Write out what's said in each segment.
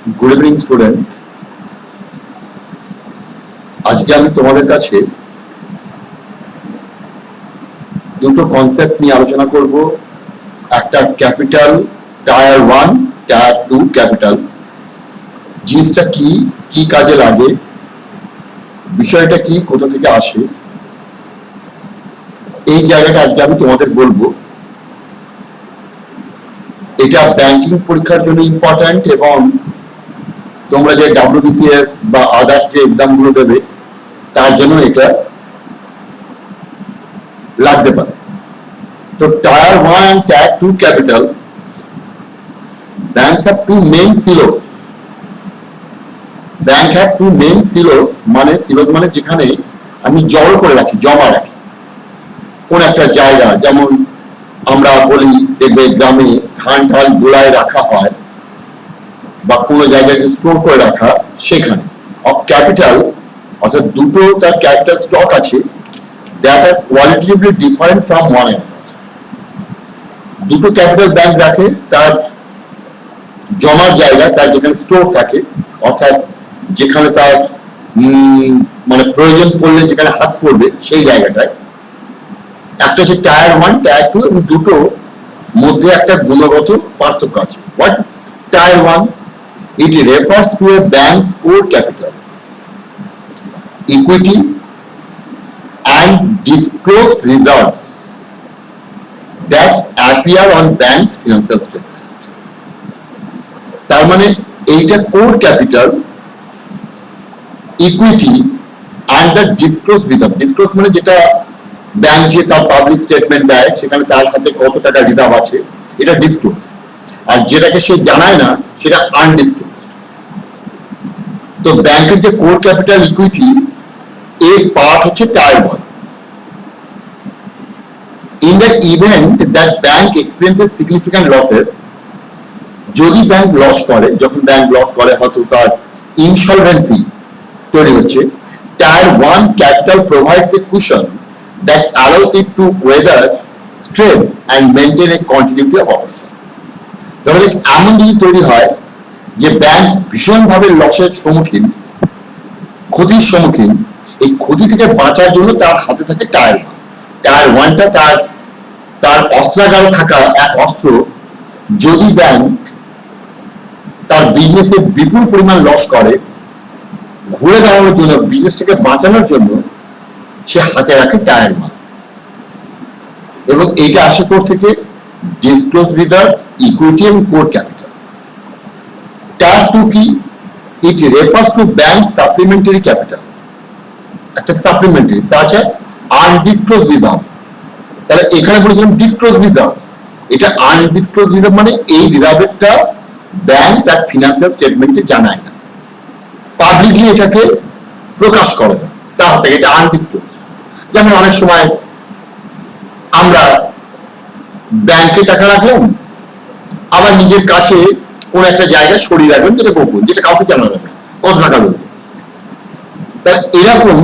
Good evening student. আজকে আমি তোমাদের কাছে দুটো কনসেপ্ট নিয়ে আলোচনা করব। একটা ক্যাপিটাল টায়ার 1, টায়ার 2 ক্যাপিটাল। জিনিসটা কি, কি কাজে লাগে, বিষয়টা কি, কোথা থেকে আসে, এই জায়গাটা আজকে আমি তোমাদের বলবো। এটা ব্যাংকিং পরীক্ষার জন্য ইম্পর্ট্যান্ট এবং তোমরা যে WBCS বা আদার্স যে এক্সাম গুলো দেবে তার জন্য এটা লাগতে পারে। তো tyre 1 and tyre 2 capital banks have two main silos. Bank have two main silos, silos মানে যেখানে আমি জড়ো করে রাখি, জমা রাখি কোন একটা জায়গা। যেমন আমরা বলি দেখবে গ্রামে ধান টাল গোলায় রাখা হয় বা কোনো জায়গায় স্টোর করে রাখা, সেখানে অফ ক্যাপিটাল অর্থাৎ দুটো তার ক্যাপিটাল স্টক আছে that are qualitatively different from one another. দুটো ক্যাপিটাল ব্যাংক রাখে তার জমার জায়গা, তার যেখানে স্টোর থাকে অর্থাৎ যেখানে তার প্রয়োজন পড়লে যেখানে হাত পড়বে সেই জায়গাটায়। একটা হচ্ছে টায়ার 1, টায়ার 2 এবং দুটো মধ্যে একটা গুণগত পার্থক্য আছে। What tyre 1? It refers to a bank's core capital, equity and disclosed reserves that appear on bank's financial statement. তার মানে এইটা core capital, equity and the disclosed reserve. Disclose মানে যেটা ব্যাংক যে তার পাবলিক স্টেটমেন্ট দেয় সেখানে তার হাতে কত টাকা রিজার্ভ আছে, এটা ডিসক্লোজ। আর যেটাকে সে জানায় না সেটা আনডিসক্লোজড। তো ব্যাংকের যে কোর ক্যাপিটাল, ইকুইটি, এর পার্ট হচ্ছে tyre 1. In the event that bank experiences significant losses, যদি ব্যাংক লস করে, যখন ব্যাংক লস করে হয়তো তার ইনসলভেন্সি তৈরি হচ্ছে, tyre 1 capital provides a cushion that allows it to weather stress and maintain a continuity of operations. ধরো এমন যদি তৈরি হয় যে ব্যাংক ভীষণভাবে লসের সম্মুখীন, ক্ষতির সম্মুখীন, এই ক্ষতি থেকে বাঁচার জন্য তার হাতে থাকে টায়ার 1. টায়ার 1টা তার অস্ত্রাগারে থাকা এক অস্ত্র। যদি ব্যাংক তার বিজনেসে বিপুল পরিমাণ লস করে, ঘুরে দাঁড়ানোর জন্য, বিজনেসটাকে বাঁচানোর জন্য সে হাতে রাখে টায়ার 1। এবং এটা আসে কোর থেকে, ডিসক্লোজ রিজার্ভস, ইকুইটি এবং কোর ক্যাপিটাল। টায়ার 2 কি? It refers to bank supplementary capital, একটা supplementary such as undisclose reserve. তাহলে এখানে বলেছিলাম ডিসক্লোজ রিজার্ভ, এটা আনডিসক্লোজ রিজার্ভ মানে এই রিজার্ভটা ব্যাংক তার ফিনান্সিয়াল স্টেটমেন্টে জানায় না, পাবলিকলি এটাকে প্রকাশ করে না তার হাতে, এটা আনডিসক্লোজ। যেমন অনেক সময় আমরা ব্যাংকে টাকা রাখলাম, আবার নিজের কাছে কোন একটা জায়গায় সরিয়ে রাখবেন, যেটা গোপন, যেটা কাউকে জানা যাবে না কত টাকা রয়েছে। তাই এরকম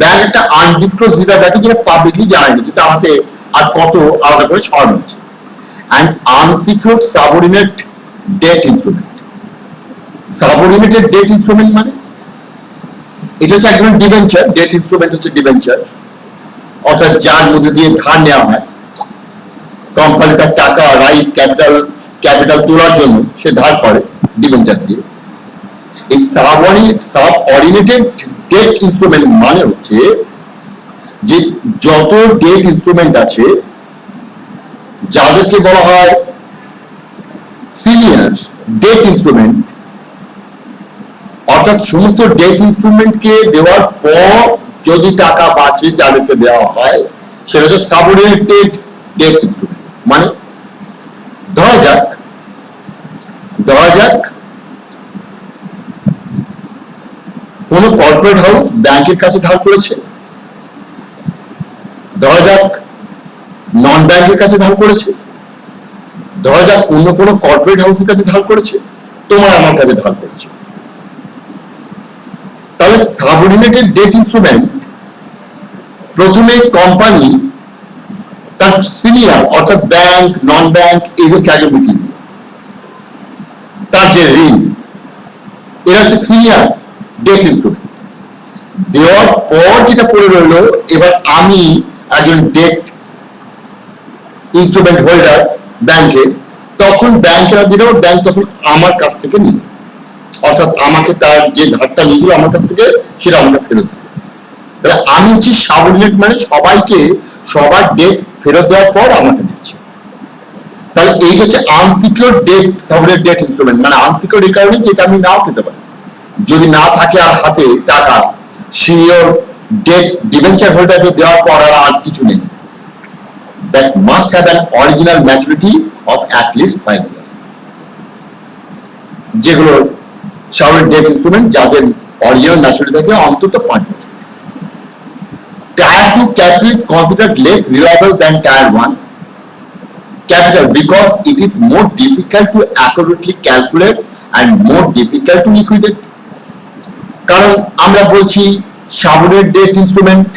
ব্যাংক একটা আনডিসক্লোজ রিজার্ভ রাখে যেটা পাবলিকলি জানায়নি যে তার হাতে আর কত আলাদা করে সরানো হচ্ছে। And unsecured subordinate debt instrument. Subordinated debt instrument মানে এটা হচ্ছে এক ধরনের ডিবেঞ্চার। ডেট ইনস্ট্রুমেন্ট হচ্ছে ডিবেঞ্চার, অর্থাৎ যার মধ্যে দিয়ে ধার নেওয়া হয়। কোম্পানি তার টাকা রাইজ ক্যাপিটাল তোলার জন্য সে ধার করে ডিবেঞ্চার দিয়ে। এই সাবঅর্ডিনেটেড ডেট ইনস্ট্রুমেন্ট মানে হচ্ছে যে যত ডেট ইনস্ট্রুমেন্ট আছে যাদেরকে বলা হয় সিনিয়র ডেট ইনস্ট্রুমেন্ট, অর্থাৎ সমস্ত ডেট ইনস্ট্রুমেন্টকে দেওয়ার পর যদি টাকা বাঁচে যাদেরকে দেওয়া হয় সেটা হচ্ছে সাবঅর্ডিনেটেড ডেট ইনস্ট্রুমেন্ট। মানে ধরা যাক কোন কর্পোরেট হাউস ব্যাংকের কাছে ধার করেছে, ধরা যাক নন ব্যাংকের কাছে ধার করেছে, ধরা যাক অন্য কোনো কর্পোরেট হাউসের কাছে ধার করেছে, তোমার আমার কাছে ধার করেছে। তাহলে সাবঅর্ডিনেটেড ডেট ইনস্ট্রুমেন্ট প্রথমে কোম্পানি তার সিনিয়র অর্থাৎ ব্যাংক, নন ব্যাংক এদেরকে আগে মিটিয়ে দিল তার যে ঋণ, এরা হচ্ছে সিনিয়র ডেট ইনস্ট্রুমেন্ট। দেওয়ার পর যেটা পড়ে রইলো, এবার আমি একজন ডেট ইনস্ট্রুমেন্ট হোল্ডার ব্যাংকের, তখন ব্যাংকের যেটা ব্যাংক তখন আমার কাছ থেকে নিল, অর্থাৎ আমাকে তার যে ধারটা নিয়েছিল আমার কাছ থেকে সেটা আমাকে ফেরত দিল। তাহলে আমি হচ্ছি সাবঅর্ডিনেট, মানে সবাইকে সবার ডেট ফেরত দেওয়ার পর আমাকে দিচ্ছে। তাহলে এই হচ্ছে unsecured debt subordinate debt instrument, মানে আনসিকিউর এই কারণে যেটা আমি নাও পেতে পারি। যদি না থাকে আর হাতে টাকা, সিনিয়র ডেট ডিবেঞ্চার হোল্ডারকে দেওয়ার পর আর কিছু নেই। That must have an original maturity of at least 5 years. যেগুলো সাবঅর্ডিনেট ডেট ইনস্ট্রুমেন্ট যাদের অরিজিনাল ম্যাচুরিটি থাকে অন্তত 5 বছর। Tier 2 capital is considered less reliable than Tier 1 capital because it is more difficult to accurately calculate and more difficult to liquidate. কারণ আমরা বলছি subordinate debt instrument,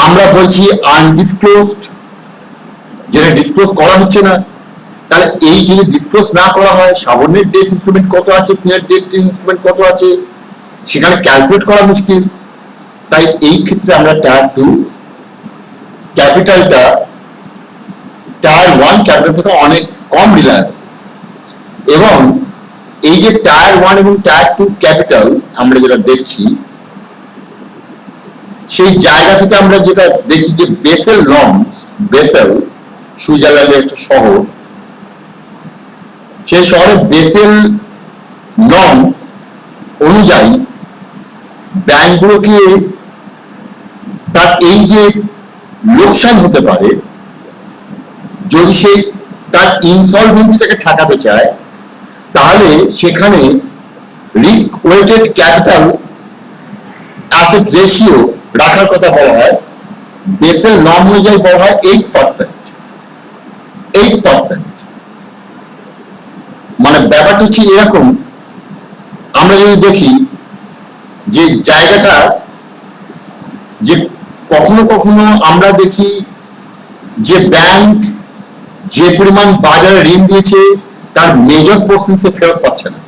আমরা বলছি আনডিসক্লোজড, যেটা ডিসক্লোজ করা হচ্ছে না। তাহলে এই যদি ডিসক্লোজ না করা হয় সাবঅর্ডিনেট ডেট ইনস্ট্রুমেন্ট কত আছে, সিনিয়র ডেট ইনস্ট্রুমেন্ট কত আছে, সেখানে ক্যালকুলেট করা মুশকিল। তাই এই ক্ষেত্রে আমরা টায়ার 2 ক্যাপিটালটা টায়ার 1 ক্যাপিটাল থেকে অনেক কম রিলায়েবল। এবং এই যে টায়ার 1 এবং টায়ার 2 ক্যাপিটাল আমরা যেটা দেখছি, সেই জায়গা থেকে আমরা যেটা দেখি যে বেসেল নর্মস, বেসেল সুইজারল্যান্ডের একটা শহর, সেই শহরে বেসেল নর্মস অনুযায়ী ব্যাংকগুলোকে তার এই যে লোকসান হতে পারে, যদি সে তার ইনসলভেন্সিটাকে ঠেকাতে চায়, তাহলে সেখানে risk weighted capital asset ratio রাখার কথা বলা হয়। বেসেল নর্ম অনুযায়ী বলা হয় 8%। মানে ব্যাপারটা হচ্ছে এরকম, আমরা যদি দেখি যে জায়গাটা, যে কখনো কখনো আমরা দেখি যে ব্যাংক যে পরিমাণ বাজারে ঋণ দিয়েছে তার মেজর পোর্শন সে ফেরত পাচ্ছে না,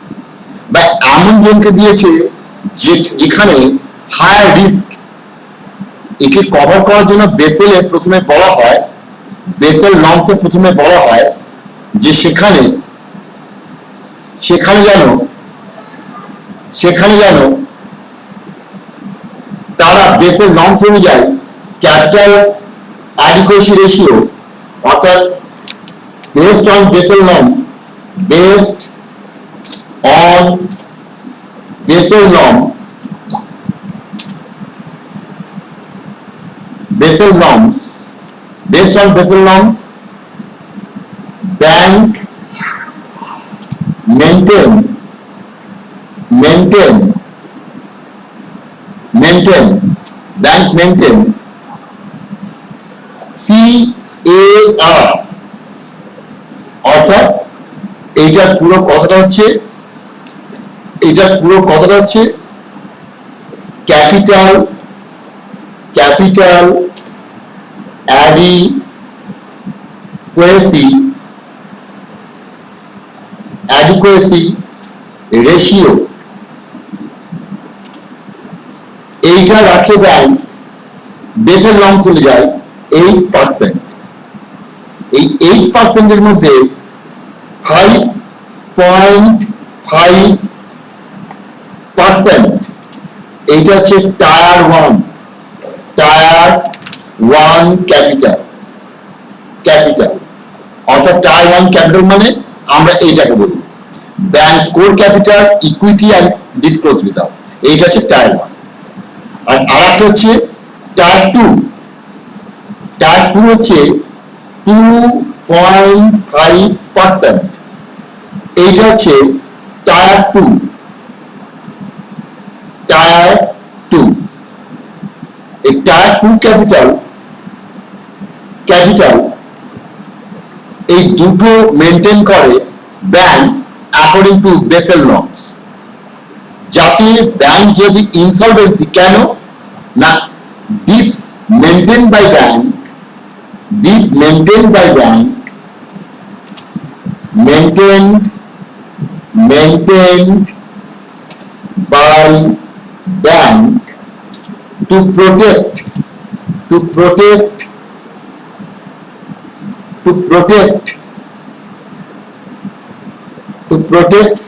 বা এমন জনকে দিয়েছে যেখানে হায়ার রিস্ক। একে কভার করার জন্য বেসেলে প্রথমে বলা হয়, বেসেল নর্মসে প্রথমে বলা হয় যে সেখানে যেন তারা বেসেল নর্মস অনুযায়ী ক্যাপিটাল অ্যাডিকুয়েসি রেশিও, অর্থাৎ based on Bessel norms, based on Basel norms, based on Basel norms, bank maintain CAR, অর্থাৎ এইটার পুরো কথাটা হচ্ছে ক্যাপিটাল অ্যাডিকুয়েসি রেশিও, এইটা রাখে ব্যাংক বেসেল নর্ম অনুযায়ী 8%। এই 8% এর মধ্যে 5.5% এইটা হচ্ছে টায়ার 1 ক্যাপিটাল, অর্থাৎ টায়ার 1 ক্যাপিটাল মানে আমরা এইটাকে বলি bank core capital, equity and disclose reserve, এইটা হচ্ছে টায়ার 1। আর আরেকটা হচ্ছে টায়ার 2 হচ্ছে 2.5%, এইটা হচ্ছে টায়ার 2। এই টায়ার 2 ক্যাপিটাল এই দুটো মেনটেন করে bank according to Basel norms, যাতে ব্যাংক যদি ইনসলভেন্সি, কেন না this maintain by bank maintained by bank to protect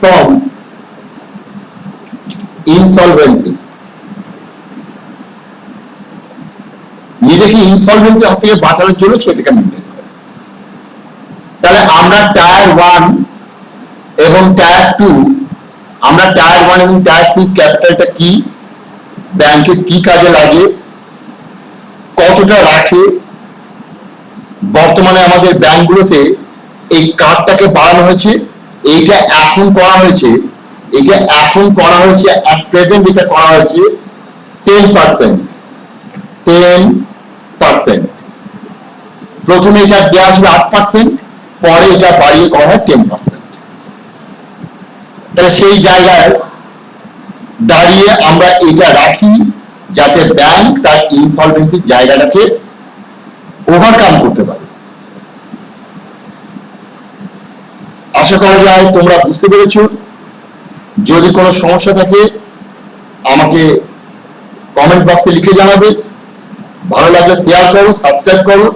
from insolvency, নিজেকে ইনসলভেন্সি হাত থেকে বাঁচানোর জন্য সেটাকে মেনটেন করে। তাহলে আমরা টায়ার 1 এবং টায়ার 2, আমরা টায়ার 1 এবং টায়ার 2 ক্যাপিটালটা কি, ব্যাংকের কি কাজে লাগে, কতটা রাখে, বর্তমানে আমাদের ব্যাংকগুলোতে এই কার্ডটাকে বাড়ানো হয়েছে, এইটা এখন করা হয়েছে, at present এটা করা হয়েছে 10%। প্রথমে এটা দেওয়া ছিল 8%, পরে এটা বাড়িয়ে করা হয় 10%। তাহলে সেই জায়গায় দাঁড়িয়ে আমরা এটা রাখি যাতে ব্যাংক তার ইনসলভেন্সির জায়গাটাকে ওভারকাম করতে পারে। আশা করা যায় তোমরা বুঝতে পেরেছো। যদি কোনো সমস্যা থাকে আমাকে কমেন্ট বক্সে লিখে জানাবে। ভালো লাগলে শেয়ার করো, সাবস্ক্রাইব করো।